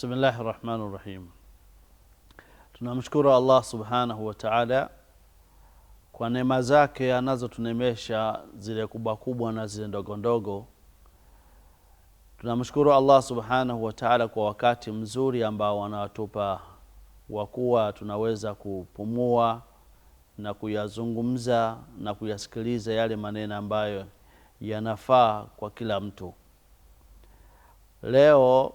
Bismillahirrahmanirrahim. Tunamshukuru Allah subhanahu wa ta'ala kwa neema zake anazotunemesha zile kubwa kubwa na zile ndogo ndogo. Tunamshukuru Allah subhanahu wa ta'ala kwa wakati mzuri ambao anatupa wa kuwa tunaweza kupumua na kuyazungumza na kuyasikiliza yale maneno ambayo yanafaa kwa kila mtu. Leo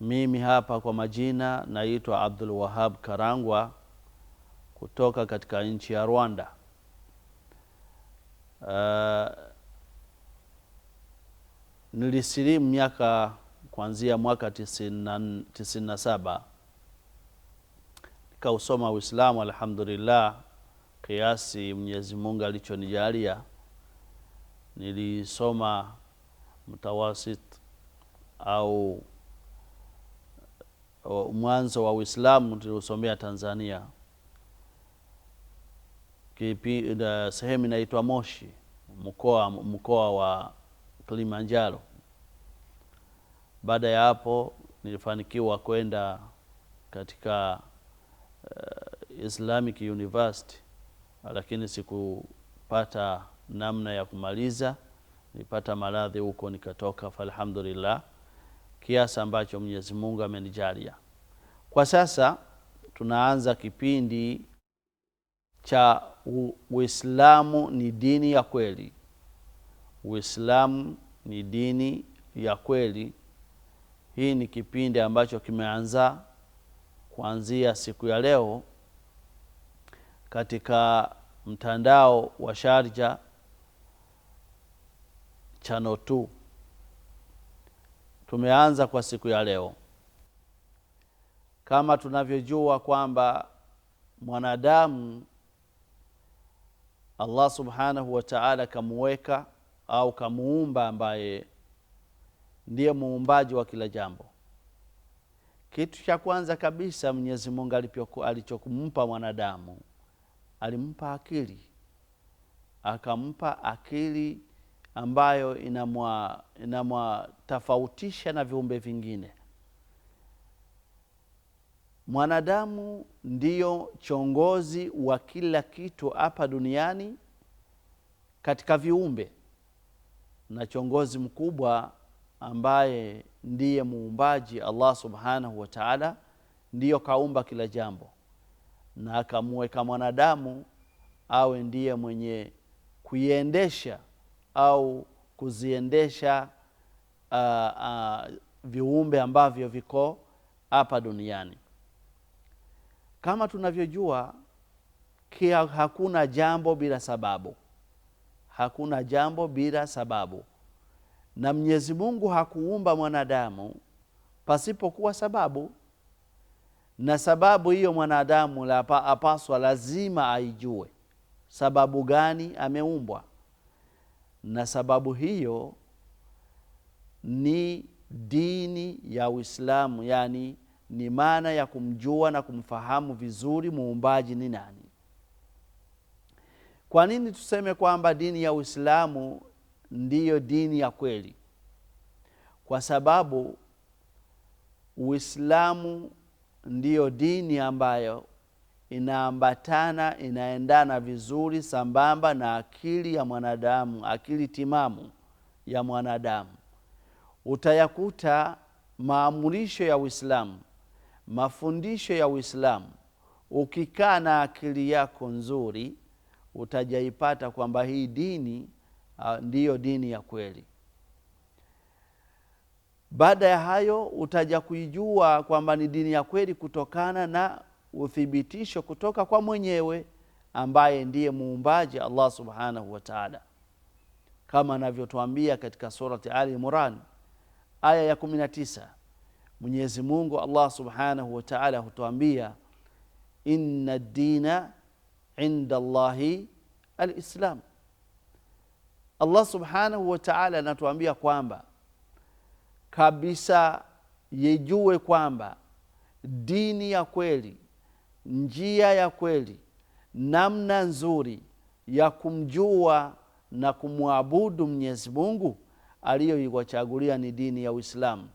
mimi hapa kwa majina naitwa Abdul Wahab Karangwa kutoka katika nchi ya Rwanda. Nilisilimu kuanzia mwaka 97. Nikausoma Uislamu alhamdulillah kiasi Mwenyezi Mungu alichonijalia. Nilisoma mtawasit au mwanzo wa Uislamu tuliosomea Tanzania. Sehemu inaitwa Moshi, mkoa wa Kilimanjaro. Baada ya hapo nilifanikiwa kwenda katika Islamic University, lakini sikupata namna ya kumaliza. Nilipata maradhi huko nikatoka, alhamdulillah, kiasi ambacho Mwenyezi Mungu amenijalia. Kwa sasa tunaanza kipindi cha Uislamu ni dini ya kweli. Uislamu ni dini ya kweli. Hii ni kipindi ambacho kimeanza kuanzia siku ya leo katika mtandao wa Sharjah Channel 2. Tumeanza kwa siku ya leo. Kama tunavyojua kwamba mwanadamu Allah subhanahu wa ta'ala kamuweka au kamuumba ambaye ndiye muumbaji wa kila jambo. Kitu cha kwanza kabisa Mwenyezi Mungu alichokumpa mwanadamu, alimpa akili. Akampa akili ambayo inamtofautisha na viumbe vingine. Mwanadamu ndiyo chongozi wa kila kitu hapa duniani katika viumbe, na chongozi mkubwa ambaye ndiye muumbaji Allah subhanahu wa ta'ala ndiyo kaumba kila jambo, na akamweka mwanadamu awe ndiye mwenye kuiendesha au kuziendesha viumbe ambavyo viko hapa duniani. Kama tunavyojua, hakuna jambo bila sababu. Hakuna jambo bila sababu. Na Mwenyezi Mungu hakuumba mwanadamu pasipokuwa sababu. Na sababu hiyo mwanadamu apaswa lazima aijue. Sababu gani ameumbwa? Na sababu hiyo ni dini ya Uislamu, yani ni maana ya kumjua na kumfahamu vizuri muumbaji ni nani. Kwa nini tuseme kwamba dini ya Uislamu ndiyo dini ya kweli? Kwa sababu Uislamu ndiyo dini ambayo inaambatana, inaendana vizuri sambamba na akili ya mwanadamu, akili timamu ya mwanadamu. Utayakuta maamurisho ya Uislamu, mafundisho ya Uislamu, ukikaa na akili yako nzuri, utajaipata kwamba hii dini ndiyo dini ya kweli. Baada ya hayo utaja kuijua kwamba ni dini ya kweli kutokana na uthibitisho kutoka kwa mwenyewe ambaye ndiye muumbaji Allah subhanahu wa ta'ala. Kama anavyotuambia katika surati Ali Imran aya ya 19, Mwenyezi Mungu Allah subhanahu wa ta'ala hutuambia, inna ad-dina inda Allahi al-Islam. Allah subhanahu wa ta'ala anatuambia kwamba kabisa yejue kwamba dini ya kweli, njia ya kweli, namna nzuri ya kumjua na kumwabudu Mwenyezi Mungu aliyoichagulia ni dini ya Uislamu.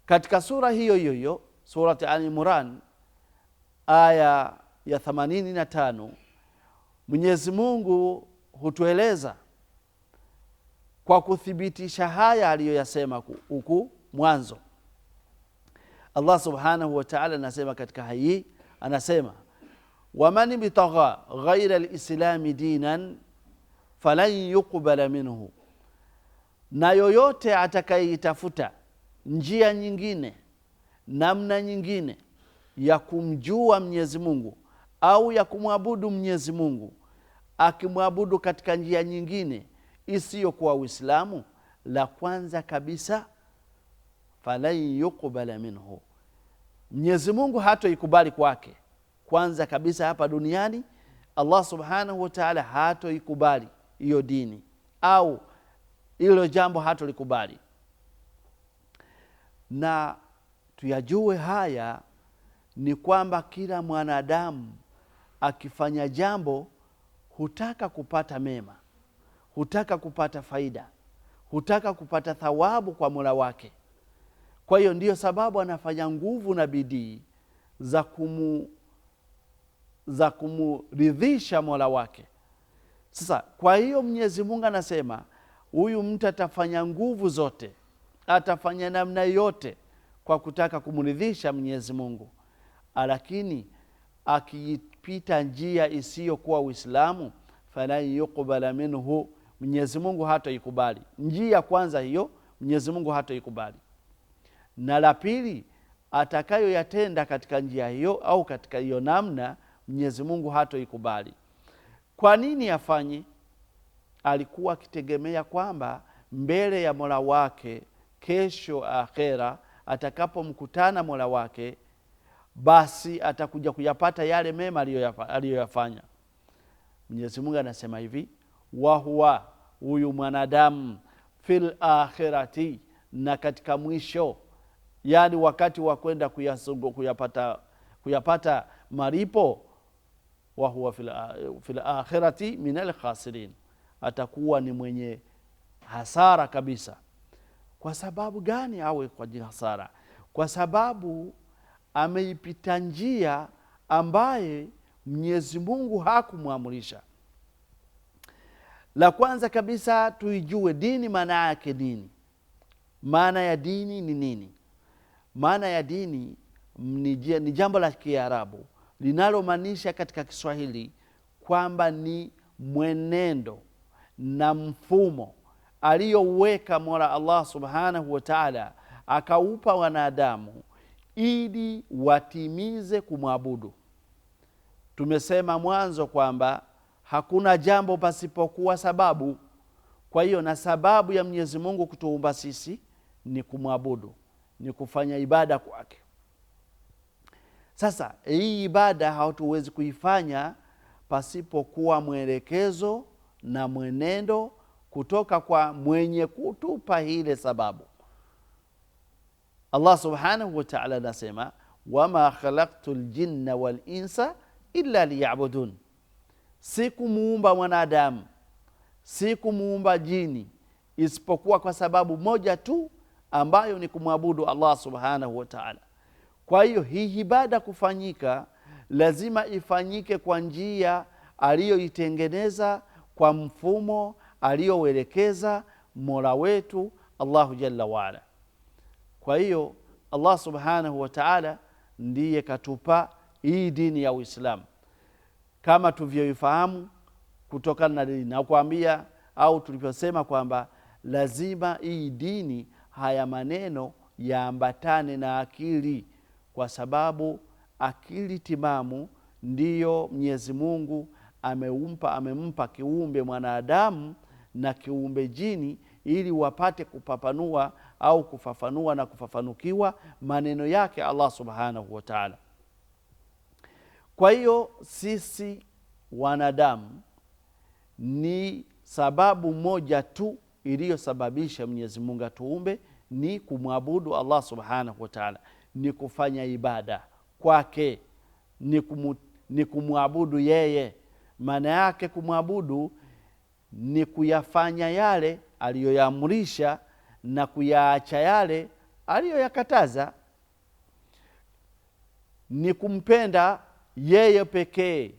Katika sura hiyo hiyo, surati Al-Imran aya ya 85, Mwenyezi Mungu hutueleza kwa kuthibitisha haya aliyoyasema huku mwanzo. Allah subhanahu wa ta'ala anasema katika hii, anasema waman ibtagha ghayra al-islami dinan falan yuqbala minhu, na yoyote atakayeitafuta njia nyingine, namna nyingine ya kumjua Mwenyezi Mungu au ya kumwabudu Mwenyezi Mungu, akimwabudu katika njia nyingine isiyokuwa Uislamu, la kwanza kabisa falan yuqbala minhu, Mwenyezi Mungu hatoikubali kwake. Kwanza kabisa hapa duniani Allah subhanahu wa ta'ala hatoikubali hiyo dini au hilo jambo, hatolikubali. Na tuyajue haya ni kwamba kila mwanadamu akifanya jambo hutaka kupata mema, hutaka kupata faida, hutaka kupata thawabu kwa Mola wake. Kwa hiyo ndiyo sababu anafanya nguvu na bidii za kumuridhisha Mola wake. Sasa kwa hiyo Mwenyezi Mungu anasema huyu mtu atafanya nguvu zote, atafanya namna yote kwa kutaka kumuridhisha Mwenyezi Mungu, lakini akipita njia isiyokuwa Uislamu, falan yuqbala minhu, Mwenyezi Mungu hataikubali. Njia kwanza hiyo Mwenyezi Mungu hataikubali, na la pili atakayoyatenda katika njia hiyo au katika hiyo namna, Mwenyezi Mungu hataikubali. Kwa nini afanye? Alikuwa akitegemea kwamba mbele ya Mola wake kesho akhera, atakapomkutana Mola wake, basi atakuja kuyapata yale mema aliyoyafanya. Mwenyezi Mungu anasema hivi, wa huwa, huyu mwanadamu, fil akhirati, na katika mwisho, yani wakati wa kwenda kuyapata malipo, wa huwa fil akhirati minal khasirin, atakuwa ni mwenye hasara kabisa. Kwa sababu gani awe kwa hasara? Kwa sababu ameipita njia ambaye Mwenyezi Mungu hakumwamurisha. La kwanza kabisa tuijue dini maana yake nini. Maana ya dini ni nini? Maana ya dini ni jambo la Kiarabu linalomaanisha katika Kiswahili kwamba ni mwenendo na mfumo aliyouweka Mola Allah subhanahu wa ta'ala, akaupa wanadamu ili watimize kumwabudu. Tumesema mwanzo kwamba hakuna jambo pasipokuwa sababu. Kwa hiyo na sababu ya Mwenyezi Mungu kutuumba sisi ni kumwabudu, ni kufanya ibada kwake. Sasa hii ibada hatuwezi kuifanya pasipokuwa mwelekezo na mwenendo kutoka kwa mwenye kutupa ile sababu. Allah subhanahu wa ta'ala anasema, wama khalaqtul jinna wal insa illa liya'budun, sikumuumba mwanadamu, sikumuumba jini isipokuwa kwa sababu moja tu, ambayo ni kumwabudu Allah subhanahu wa ta'ala. Kwa hiyo hii ibada kufanyika lazima ifanyike kwa njia aliyoitengeneza, kwa mfumo aliyouelekeza Mola wetu Allahu jalla waala. Kwa hiyo Allah subhanahu wa ta'ala ndiye katupa hii dini ya Uislamu kama tulivyoifahamu kutokana na dini, na kuambia au tulivyosema kwamba lazima hii dini, haya maneno yaambatane na akili, kwa akili timamu ndiyo Mwenyezi Mungu amempa kiumbe mwanadamu na kiumbe jini, ili wapate kupapanua au kufafanua na kufafanukiwa maneno yake Allah subhanahu wa ta'ala. Kwa hiyo sisi wanadamu ni sababu moja tu iliyosababisha Mwenyezi Mungu atuumbe, ni kumwabudu Allah subhanahu wa ta'ala, ni kufanya ibada kwake, ni kumwabudu yeye. Maana yake kumwabudu ni kuyafanya yale aliyoyaamrisha na kuyaacha yale aliyoyakataza ni kumpenda yeye pekee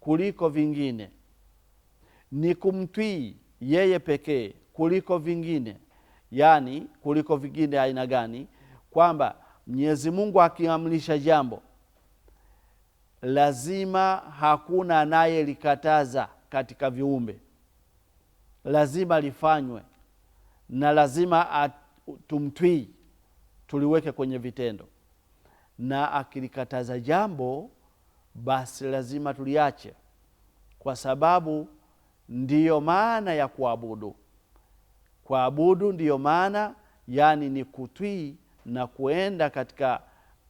kuliko vingine, ni kumtii yeye pekee kuliko vingine. Yani kuliko vingine aina gani? Kwamba Mwenyezi Mungu akiamrisha jambo, lazima hakuna anayelikataza katika viumbe, lazima lifanywe na lazima tumtii, tuliweke kwenye vitendo. Na akilikataza jambo, basi lazima tuliache, kwa sababu ndiyo maana ya kuabudu. Kuabudu ndiyo maana, yani ni kutii na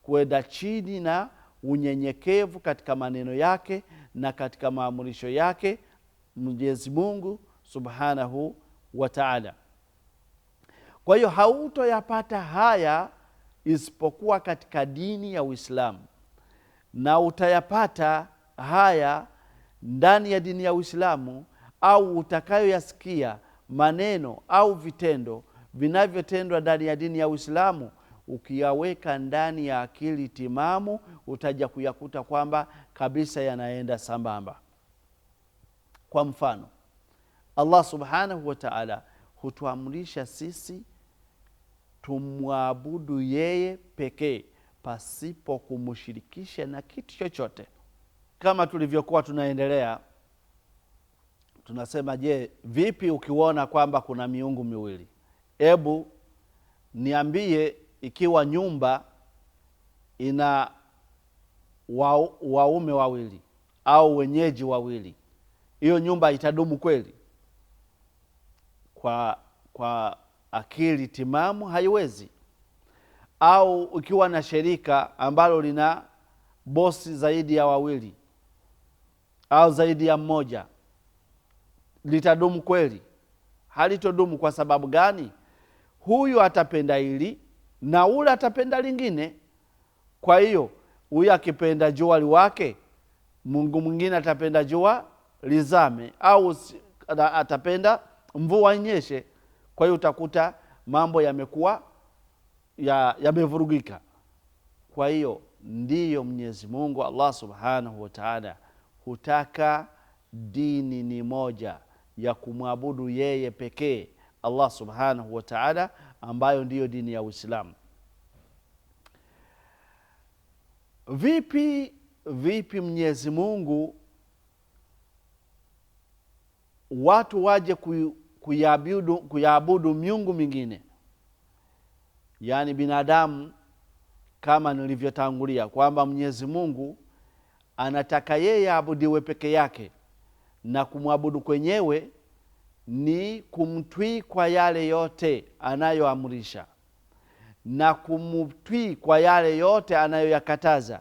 kwenda chini na unyenyekevu katika maneno yake na katika maamurisho yake Mwenyezi Mungu Subhanahu wa Ta'ala. Kwa hiyo hautoyapata haya isipokuwa katika dini ya Uislamu, na utayapata haya ndani ya dini ya Uislamu au utakayoyasikia maneno au vitendo vinavyotendwa ndani ya dini ya Uislamu, ukiyaweka ndani ya akili timamu, utaja kuyakuta kwamba kabisa yanaenda sambamba. Kwa mfano, Allah Subhanahu wa Ta'ala hutuamrisha sisi tumwabudu yeye pekee pasipo kumshirikisha na kitu chochote. Kama tulivyokuwa tunaendelea, tunasema je, vipi ukiona kwamba kuna miungu miwili? Ebu niambie, ikiwa nyumba ina waume wawili au wenyeji wawili, hiyo nyumba itadumu kweli? Kwa akili timamu haiwezi. Au ukiwa na shirika ambalo lina bosi zaidi ya wawili au zaidi ya mmoja, litadumu kweli? Halitodumu. Kwa sababu gani? Huyu atapenda hili na ule atapenda lingine. Kwa hiyo huyu akipenda jua liwake, Mungu mwingine atapenda jua lizame, au atapenda mvua inyeshe. Kwa hiyo utakuta mambo yamekuwa yamevurugika. Kwa hiyo ndiyo Mwenyezi Mungu Allah Subhanahu wa Ta'ala hutaka dini ni moja ya kumwabudu yeye pekee Allah Subhanahu wa Ta'ala, ambayo ndiyo dini ya Uislamu. Vipi Mwenyezi Mungu watu waje kuiabudu miungu mingine? Yani binadamu, kama nilivyotangulia kwamba Mwenyezi Mungu anataka yeye aabudiwe peke yake, na kumwabudu kwenyewe ni kumtii kwa yale yote anayoamrisha na kumtii kwa yale yote anayoyakataza.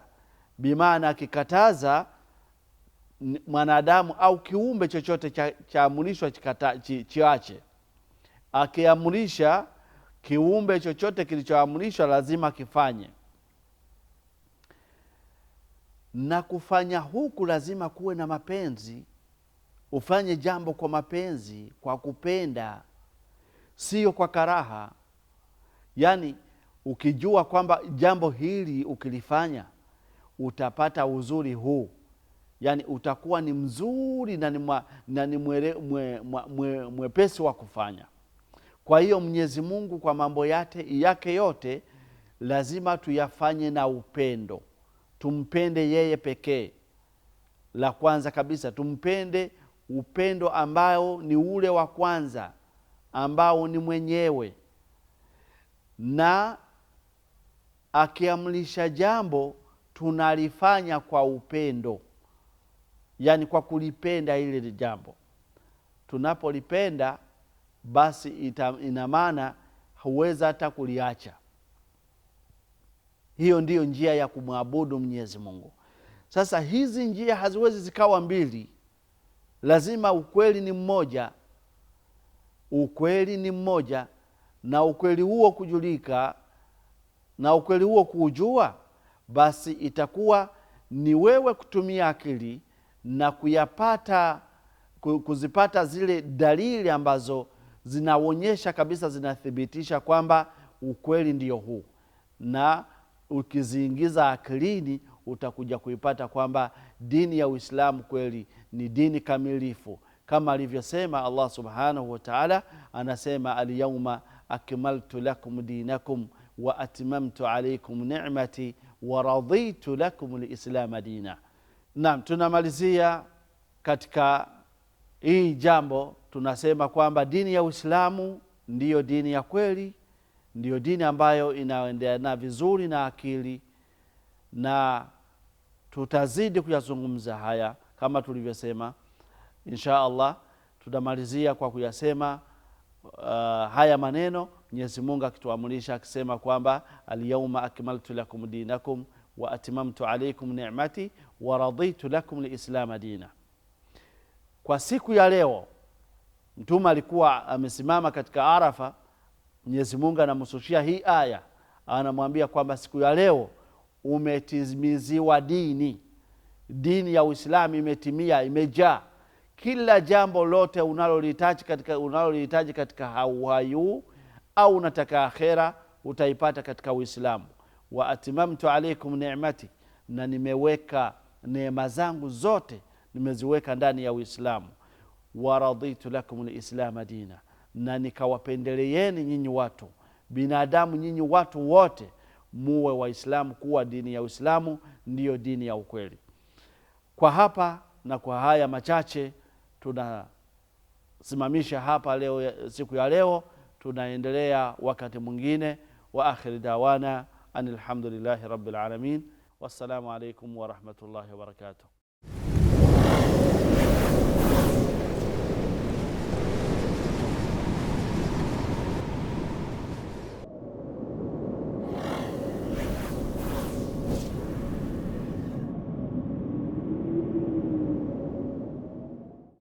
Bimaana akikataza mwanadamu au kiumbe chochote chaamrishwa chiache. Akiamrisha kiumbe chochote kilichoamrishwa lazima kifanye. Na kufanya huku lazima kuwe na mapenzi. Ufanye jambo kwa mapenzi, kwa kupenda, sio kwa karaha. Yani ukijua kwamba jambo hili ukilifanya utapata uzuri huu, yani utakuwa ni mzuri na ni mwepesi wa kufanya. Kwa hiyo Mwenyezi Mungu kwa mambo yake yote lazima tuyafanye na upendo. Tumpende yeye pekee. La kwanza kabisa, tumpende upendo ambao ni ule wa kwanza, ambao ni mwenyewe. Na akiamrisha jambo tunalifanya kwa upendo, yani kwa kulipenda ile jambo. Tunapolipenda basi ina maana huweza hata kuliacha. Hiyo ndiyo njia ya kumwabudu Mwenyezi Mungu. Sasa hizi njia haziwezi zikawa mbili, lazima ukweli ni mmoja. Ukweli ni mmoja, na ukweli huo kujulika na ukweli huo kujua, basi itakuwa ni wewe kutumia akili na kuzipata zile dalili ambazo zinaonyesha kabisa, zinathibitisha kwamba ukweli ndiyo huu, na ukiziingiza akilini utakuja kuipata kwamba dini ya Uislamu kweli ni dini kamilifu, kama alivyosema Allah subhanahu wa ta'ala. Anasema al-yawma akmaltu lakum dinakum wa atmamtu alaykum ni'mati wa raditu lakum al-islam dina. Naam, tunamalizia katika hii jambo, tunasema kwamba dini ya Uislamu ndiyo dini ya kweli, ndiyo dini ambayo inaendelea vizuri na akili, na tutazidi kuyazungumza haya kama tulivyosema. Insha Allah tutamalizia kwa kuyasema haya maneno, Mwenyezi Mungu akituamrisha akisema kwamba al-yawma akmaltu lakum dinakum wa atmamtu alaykum ni'mati wa raditu lakum al-islam dina. Kwa siku ya leo Mtume alikuwa amesimama katika Arafa, Mwenyezi Mungu anamhusushia hii aya, anamwambia kwamba siku ya leo umetimiziwa dini ya Uislamu imetimia, imejaa kila jambo lote unalolihitaji katika uhai au unataka akhera, utaipata katika Uislamu. Wa atimamtu alaykum ni'mati, na nimeweka neema zangu zote nimeziweka ndani ya Uislamu. Wa raditu lakum al-islam dina, na nikawapendeleeni nyinyi watu binadamu, nyinyi watu wote muwe Waislamu, kuwa dini ya Uislamu ndiyo dini ya ukweli. Kwa hapa na kwa haya machache tunasimamisha hapa leo, siku ya leo. Tunaendelea wakati mwingine. Wa akhir dawana anil hamdulillahi rabbil alamin. Wassalamu alaykum wa rahmatullahi wa barakatuh.